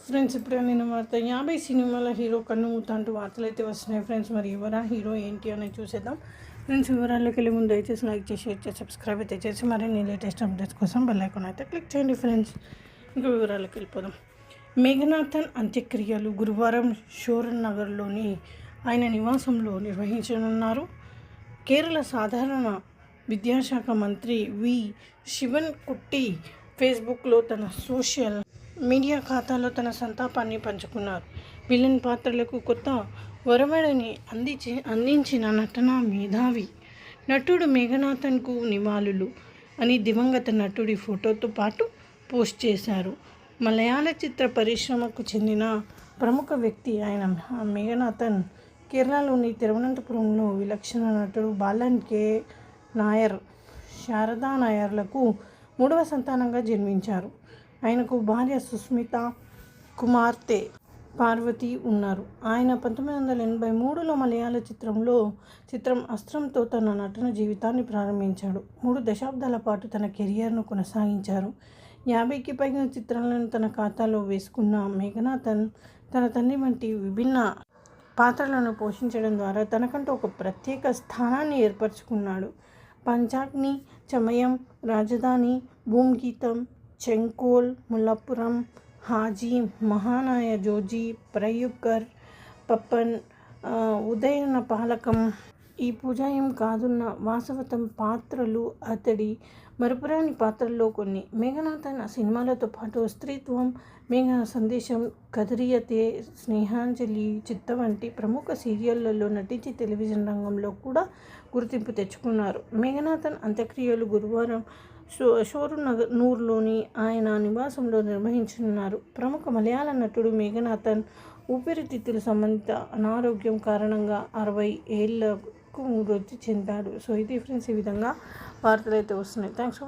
Friends ఇప్పుడే నేను వార్త 50 సినిమాల హీరో కన్నుమూత అంటూ వార్తలు అయితే వస్తున్నాయి ఫ్రెండ్స్. మరి ఎవరా హీరో ఏంటి అనేది చూసేద్దాం ఫ్రెండ్స్. వివరాల్లోకి వెళ్ళే ముందు దయచేసి లైక్ చేసి షేర్ చేసి సబ్స్క్రైబ్ అయితే చేసి మరిన్ని లేటెస్ట్ అప్డేట్స్ కోసం బెల్ ఐకాన్ అయితే క్లిక్ చేయండి ఫ్రెండ్స్. ఇంకా వివరాలకు వెళ్ళిపోదాం. మేఘనాథన్ అంత్యక్రియలు గురువారం షోరన్ నగర్లోని ఆయన నివాసంలో నిర్వహించనున్నారు. కేరళ సాధారణ విద్యాశాఖ మంత్రి వి శివన్ కుట్టి ఫేస్బుక్లో తన సోషల్ మీడియా ఖాతాలో తన సంతాపాన్ని పంచుకున్నారు. విలన్ పాత్రలకు కొత్త వరవడిని అందించిన నటనా మేధావి నటుడు మేఘనాథన్కు నివాళులు అని దివంగత నటుడి ఫోటోతో పాటు పోస్ట్ చేశారు. మలయాళ చిత్ర పరిశ్రమకు చెందిన ప్రముఖ వ్యక్తి అయిన మేఘనాథన్ కేరళలోని తిరువనంతపురంలో విలక్షణ నటుడు బాలన్ కే నాయర్, శారదా నాయర్లకు 3వ సంతానంగా జన్మించారు. ఆయనకు భార్య సుస్మిత, కుమార్తె పార్వతి ఉన్నారు. ఆయన 1983లో మలయాళ చిత్రం అస్త్రంతో తన నటన జీవితాన్ని ప్రారంభించాడు. 3 దశాబ్దాల పాటు తన కెరియర్ను కొనసాగించారు. 50కి పైగా చిత్రాలను తన ఖాతాలో వేసుకున్న మేఘనాథన్ తన తండ్రి వంటి విభిన్న పాత్రలను పోషించడం ద్వారా తనకంటూ ఒక ప్రత్యేక స్థానాన్ని ఏర్పరచుకున్నాడు. పంచాగ్ని, చమయం, రాజధాని, భూమ్గీతం, చెంకోల్, ముల్లాపురం, హాజీ, మహానాయ జోజీ, ప్రయుక్కర్, పప్పన్, ఉదయన పాలకం, ఈ పూజాయం కాదున్న వాసవతం పాత్రలు అతడి మరుపురాని పాత్రల్లో కొన్ని. మేఘనాథన్ సినిమాలతో పాటు స్త్రీత్వం, మేఘ సందేశం, కదరియతే, స్నేహాంజలి, చిత్త వంటి ప్రముఖ సీరియళ్లలో నటించి టెలివిజన్ రంగంలో కూడా గుర్తింపు తెచ్చుకున్నారు. మేఘనాథన్ అంత్యక్రియలు గురువారం షోరూన్లోని ఆయన నివాసంలో నిర్వహించనున్నారు. ప్రముఖ మలయాళ నటుడు మేఘనాథన్ ఊపిరితిత్తుల సంబంధిత అనారోగ్యం కారణంగా 60 ఏళ్లకు మృతి చెందాడు. సో ఇది ఫ్రెండ్స్, ఈ విధంగా వార్తలు అయితే వస్తున్నాయి. Thanks for